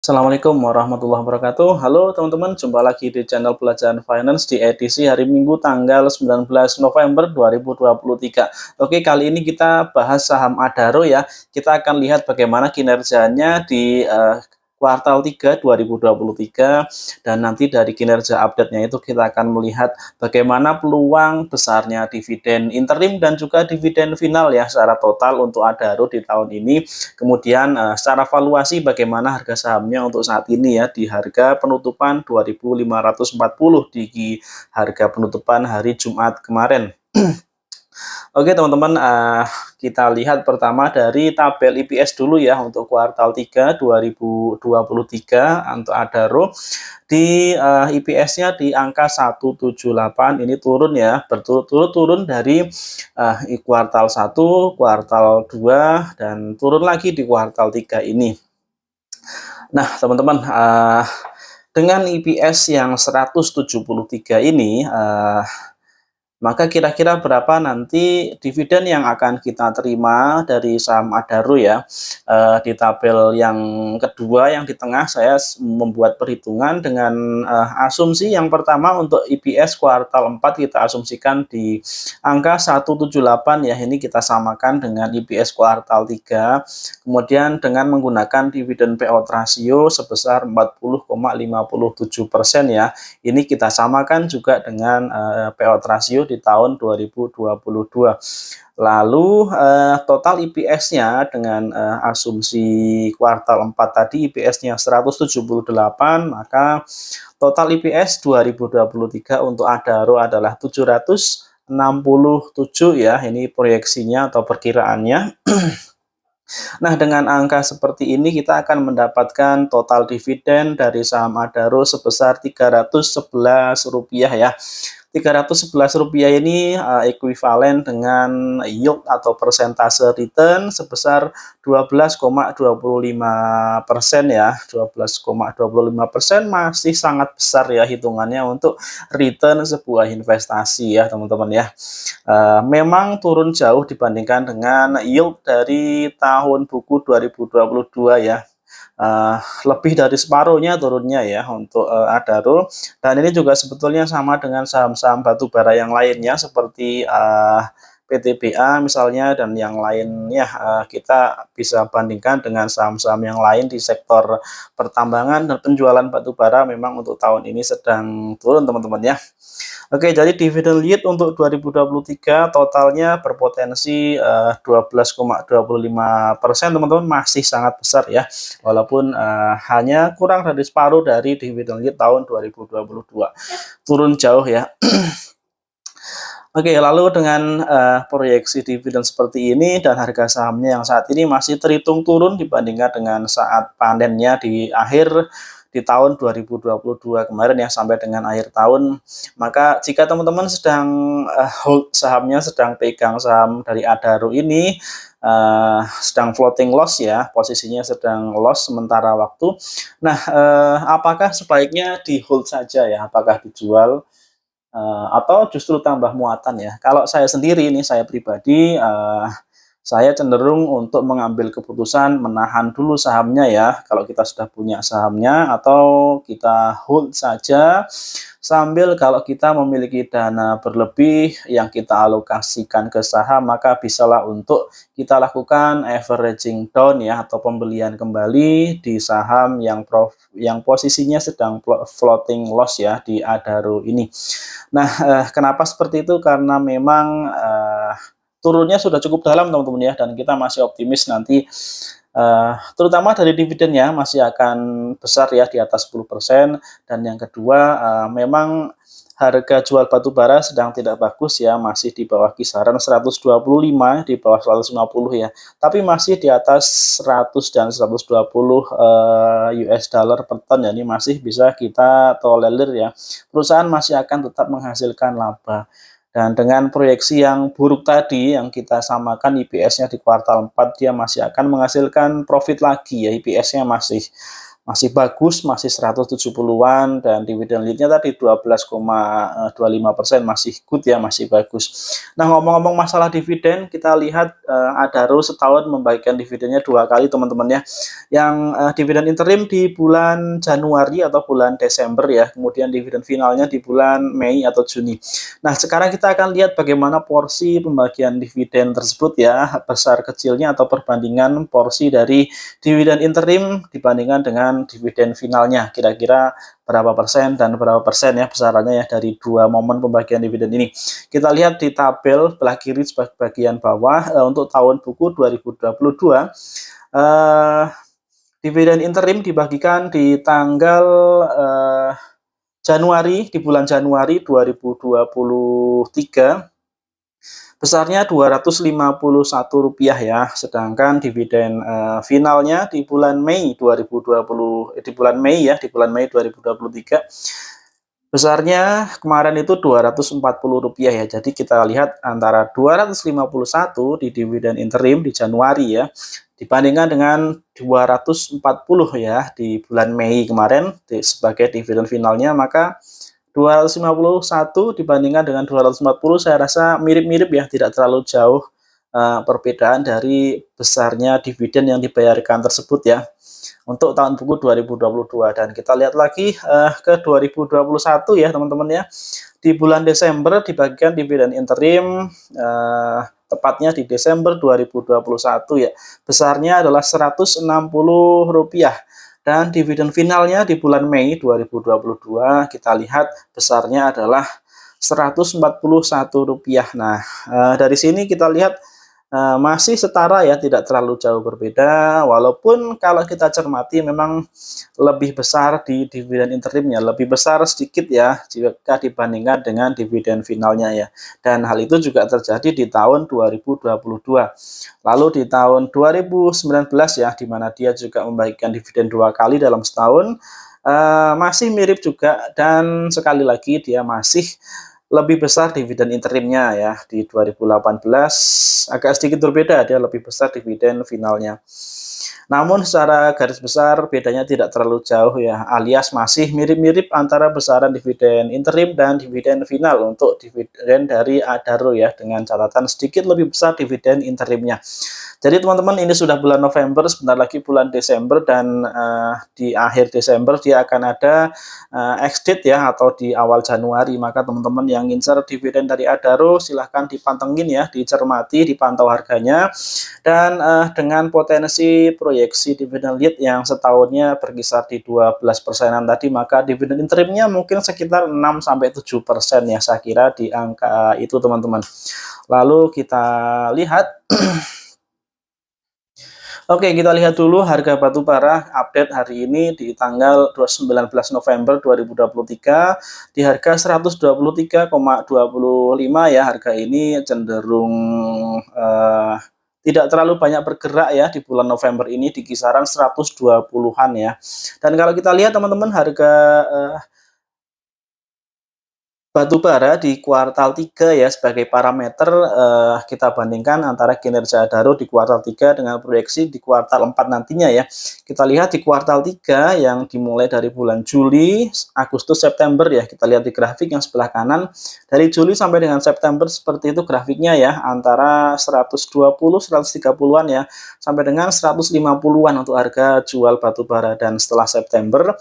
Assalamualaikum warahmatullahi wabarakatuh. Halo teman-teman, jumpa lagi di channel Pelajaran Finance di edisi hari Minggu tanggal 19 November 2023. Oke, kali ini kita bahas saham Adaro ya. Kita akan lihat bagaimana kinerjanya di kuartal 3 2023 dan nanti dari kinerja update-nya itu kita akan melihat bagaimana peluang besarnya dividen interim dan juga dividen final ya secara total untuk Adaro di tahun ini. Kemudian secara valuasi bagaimana harga sahamnya untuk saat ini ya di harga penutupan 2.540 di harga penutupan hari Jumat kemarin. Oke teman-teman, kita lihat pertama dari tabel EPS dulu ya untuk kuartal 3 2023 untuk Adaro. Di EPS-nya di angka 178 ini turun ya, berturut-turut turun dari kuartal 1, kuartal 2 dan turun lagi di kuartal 3 ini. Nah, teman-teman, dengan EPS yang 173 ini maka kira-kira berapa nanti dividen yang akan kita terima dari saham Adaro ya. Di tabel yang kedua yang di tengah saya membuat perhitungan dengan asumsi yang pertama untuk EPS kuartal 4 kita asumsikan di angka 178 ya. Ini kita samakan dengan EPS kuartal 3. Kemudian dengan menggunakan dividen payout ratio sebesar 40,57% ya. Ini kita samakan juga dengan payout ratio di tahun 2022. Lalu total EPS-nya dengan asumsi kuartal 4 tadi EPS-nya 178, maka total EPS 2023 untuk Adaro adalah 767 ya, ini proyeksinya atau perkiraannya. Nah, dengan angka seperti ini kita akan mendapatkan total dividen dari saham Adaro sebesar Rp311 ya. Rp311 ini ekuivalen dengan yield atau persentase return sebesar 12,25% ya. 12,25% masih sangat besar ya hitungannya untuk return sebuah investasi ya, teman-teman ya. Memang turun jauh dibandingkan dengan yield dari tahun buku 2022 ya. Lebih dari separuhnya turunnya ya untuk Adaro, dan ini juga sebetulnya sama dengan saham-saham batubara yang lainnya seperti PTBA misalnya dan yang lainnya. Kita bisa bandingkan dengan saham-saham yang lain di sektor pertambangan dan penjualan batubara memang untuk tahun ini sedang turun teman-teman ya. Oke, jadi dividen yield untuk 2023 totalnya berpotensi 12,25% teman-teman, masih sangat besar ya, walaupun hanya kurang dari separuh dari dividen yield tahun 2022, turun jauh ya. Oke, lalu dengan proyeksi dividen seperti ini dan harga sahamnya yang saat ini masih terhitung turun dibandingkan dengan saat panennya di akhir di tahun 2022 kemarin ya sampai dengan akhir tahun, maka jika teman-teman sedang hold sahamnya, sedang pegang saham dari Adaro ini, sedang floating loss ya, posisinya sedang loss sementara waktu. Nah, apakah sebaiknya di hold saja ya, apakah dijual atau justru tambah muatan ya? Kalau saya sendiri ini, saya pribadi, saya cenderung untuk mengambil keputusan menahan dulu sahamnya ya, kalau kita sudah punya sahamnya, atau kita hold saja sambil kalau kita memiliki dana berlebih yang kita alokasikan ke saham, maka bisalah untuk kita lakukan averaging down ya, atau pembelian kembali di saham yang posisinya sedang floating loss ya di Adaro ini. Nah, kenapa seperti itu? Karena memang turunnya sudah cukup dalam teman-teman ya, dan kita masih optimis nanti terutama dari dividennya masih akan besar ya, di atas 10%. Dan yang kedua, memang harga jual batu bara sedang tidak bagus ya, masih di bawah kisaran 125, di bawah 150 ya, tapi masih di atas 100 dan 120 US dollar per ton ya, ini masih bisa kita tolerir ya, perusahaan masih akan tetap menghasilkan laba. Dan dengan proyeksi yang buruk tadi yang kita samakan EPS-nya di kuartal 4, dia masih akan menghasilkan profit lagi ya, EPS-nya masih masih bagus, masih 170-an, dan dividen yieldnya tadi 12,25%, masih good ya, masih bagus. Nah, ngomong-ngomong masalah dividen, kita lihat Adaro setahun membagikan dividennya 2 kali teman-teman ya. Yang dividen interim di bulan Januari atau bulan Desember ya, kemudian dividen finalnya di bulan Mei atau Juni. Nah, sekarang kita akan lihat bagaimana porsi pembagian dividen tersebut ya, besar kecilnya atau perbandingan porsi dari dividen interim dibandingkan dengan dividen finalnya, kira-kira berapa persen dan berapa persen ya besarannya ya dari dua momen pembagian dividen ini. Kita lihat di tabel belah kiri bagian bawah untuk tahun buku 2022 dividen interim dibagikan di tanggal Januari, di bulan Januari 2023 besarnya Rp251 ya, sedangkan dividen finalnya di bulan Mei 2023 besarnya kemarin itu Rp240 ya. Jadi kita lihat antara 251 di dividen interim di Januari ya, dibandingkan dengan 240 ya di bulan Mei kemarin sebagai dividen finalnya, maka 251 dibandingkan dengan 240 saya rasa mirip-mirip ya, tidak terlalu jauh perbedaan dari besarnya dividen yang dibayarkan tersebut ya untuk tahun buku 2022. Dan kita lihat lagi ke 2021 ya teman-teman ya. Di bulan Desember dibagikan dividen interim tepatnya di Desember 2021 ya. Besarnya adalah Rp160 dan dividen finalnya di bulan Mei 2022 kita lihat besarnya adalah Rp141. Nah, dari sini kita lihat masih setara ya, tidak terlalu jauh berbeda, walaupun kalau kita cermati memang lebih besar di dividen interimnya, lebih besar sedikit ya jika dibandingkan dengan dividen finalnya ya. Dan hal itu juga terjadi di tahun 2022. Lalu di tahun 2019 ya, di mana dia juga membagikan dividen 2 kali dalam setahun, masih mirip juga, dan sekali lagi dia masih lebih besar dividen interimnya ya. Di 2018 agak sedikit berbeda, dia lebih besar dividen finalnya. Namun secara garis besar bedanya tidak terlalu jauh ya, alias masih mirip-mirip antara besaran dividen interim dan dividen final untuk dividen dari Adaro ya, dengan catatan sedikit lebih besar dividen interimnya. Jadi teman-teman, ini sudah bulan November, sebentar lagi bulan Desember, dan di akhir Desember dia akan ada ex-date ya, atau di awal Januari. Maka teman-teman yang ngincer dividen dari Adaro silahkan dipantengin ya, dicermati, dipantau harganya, dan dengan potensi proyeksi dividen yield yang setahunnya berkisar di 12%-an tadi, maka dividen interimnya mungkin sekitar 6-7% ya, saya kira di angka itu teman-teman. Lalu kita lihat Oke, kita lihat dulu harga batu bara update hari ini di tanggal 19 November 2023 di harga 123,25 ya. Harga ini cenderung tidak terlalu banyak bergerak ya di bulan November ini, di kisaran 120-an ya. Dan kalau kita lihat teman-teman, harga batu bara di kuartal 3 ya sebagai parameter, kita bandingkan antara kinerja Adaro di kuartal 3 dengan proyeksi di kuartal 4 nantinya ya. Kita lihat di kuartal 3 yang dimulai dari bulan Juli, Agustus, September ya. Kita lihat di grafik yang sebelah kanan, dari Juli sampai dengan September seperti itu grafiknya ya, antara 120, 130-an ya, sampai dengan 150-an untuk harga jual batu bara. Dan setelah September,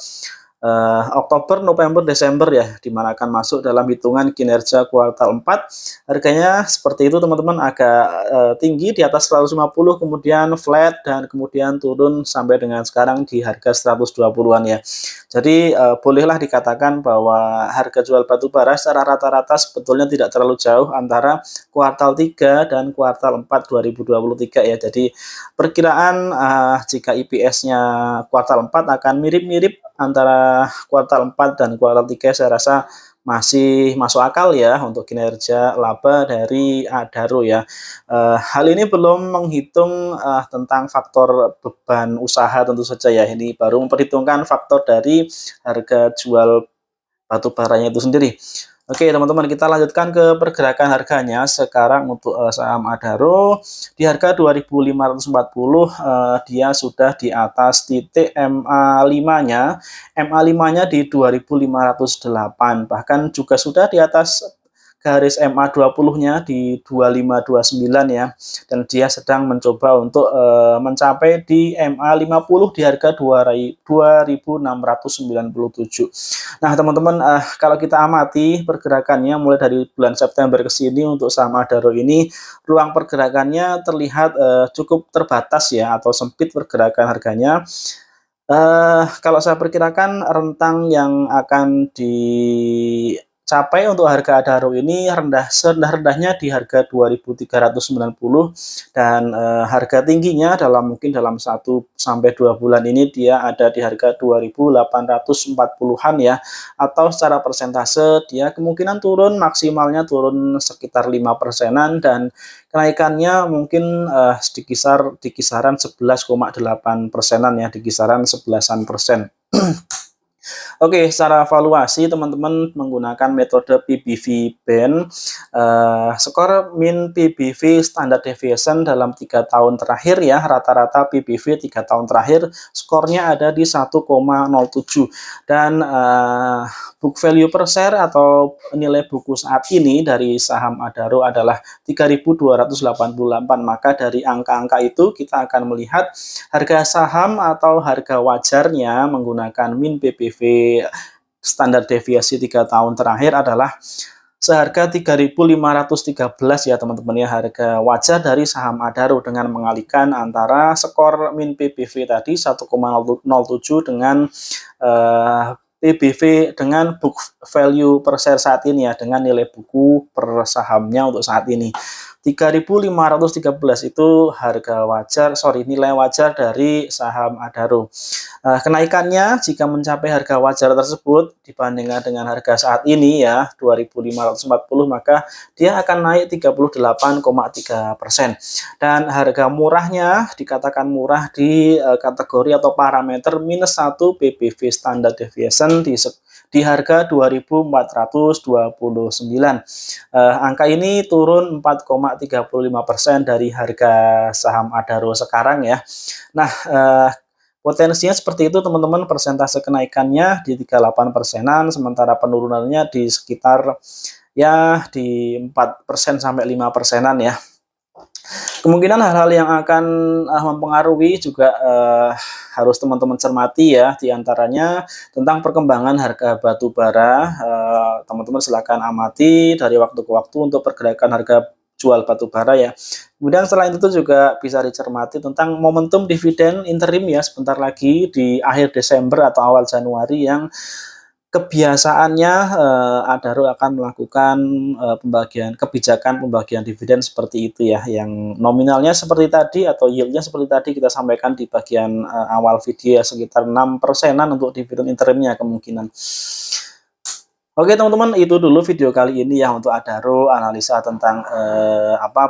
Oktober, November, Desember ya, dimana akan masuk dalam hitungan kinerja kuartal 4. Harganya seperti itu teman-teman, agak tinggi di atas 150, kemudian flat, dan kemudian turun sampai dengan sekarang di harga 120-an ya. Jadi bolehlah dikatakan bahwa harga jual batu bara secara rata-rata sebetulnya tidak terlalu jauh antara kuartal 3 dan kuartal 4 2023 ya. Jadi perkiraan jika IPS-nya kuartal 4 akan mirip-mirip antara kuartal 4 dan kuartal 3, saya rasa masih masuk akal ya untuk kinerja laba dari Adaro ya. Hal ini belum menghitung tentang faktor beban usaha tentu saja ya. Ini baru memperhitungkan faktor dari harga jual batu baranya itu sendiri. Oke teman-teman, kita lanjutkan ke pergerakan harganya. Sekarang untuk saham Adaro di harga 2.540, dia sudah di atas titik MA5-nya. MA5-nya di 2.508, bahkan juga sudah di atas garis MA20-nya di 2529 ya, dan dia sedang mencoba untuk mencapai di MA50 di harga 2.697. Nah teman-teman, kalau kita amati pergerakannya mulai dari bulan September ke sini untuk saham Adaro ini, ruang pergerakannya terlihat cukup terbatas ya, atau sempit pergerakan harganya. Kalau saya perkirakan rentang yang akan dicapai untuk harga Adaro ini serendah-rendahnya di harga 2.390, dan harga tingginya mungkin dalam 1 sampai 2 bulan ini dia ada di harga 2.840-an ya, atau secara persentase dia kemungkinan turun, maksimalnya turun sekitar 5%-an, dan kenaikannya mungkin di kisaran 11,8%-an ya, di kisaran 11-an persen. Oke, secara valuasi teman-teman menggunakan metode PBV Band, skor min PBV standard deviation dalam 3 tahun terakhir ya, rata-rata PBV 3 tahun terakhir skornya ada di 1,07, dan book value per share atau nilai buku saat ini dari saham Adaro adalah 3.288. Maka dari angka-angka itu kita akan melihat harga saham atau harga wajarnya menggunakan min PBV standar deviasi 3 tahun terakhir adalah seharga 3.513 ya teman-teman ya, harga wajar dari saham Adaro, dengan mengalihkan antara skor min PBV tadi 1,07 dengan PBV dengan book value per share saat ini ya, dengan nilai buku per sahamnya untuk saat ini. 3.513 itu harga wajar, nilai wajar dari saham Adaro. Kenaikannya jika mencapai harga wajar tersebut dibandingkan dengan harga saat ini ya 2.540, maka dia akan naik 38,3%. Dan harga murahnya dikatakan murah di kategori atau parameter minus 1 PBV standard deviation di harga 2.429. Angka ini turun 4,35% dari harga saham Adaro sekarang ya. Nah, potensinya seperti itu teman-teman, persentase kenaikannya di 38%-an, sementara penurunannya di sekitar ya di 4% sampai 5%-an ya. Kemungkinan hal-hal yang akan mempengaruhi juga harus teman-teman cermati ya, diantaranya tentang perkembangan harga batu bara. Teman-teman silakan amati dari waktu ke waktu untuk pergerakan harga jual batu bara ya. Kemudian selain itu juga bisa dicermati tentang momentum dividen interim ya, sebentar lagi di akhir Desember atau awal Januari, yang kebiasaannya Adaro akan melakukan kebijakan pembagian dividen seperti itu ya, yang nominalnya seperti tadi atau yieldnya seperti tadi kita sampaikan di bagian awal video ya, sekitar 6%-an untuk dividen interimnya kemungkinan. Oke teman-teman, itu dulu video kali ini ya untuk Adaro, analisa tentang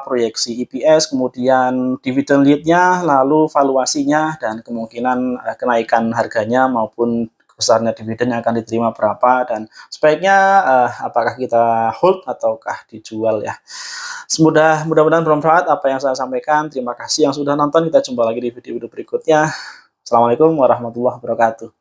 proyeksi EPS, kemudian dividen yield-nya, lalu valuasinya, dan kemungkinan kenaikan harganya maupun besarnya dividen yang akan diterima berapa, dan sebaiknya apakah kita hold ataukah dijual ya. Mudah-mudahan bermanfaat apa yang saya sampaikan. Terima kasih yang sudah nonton, kita jumpa lagi di video-video berikutnya. Assalamualaikum warahmatullahi wabarakatuh.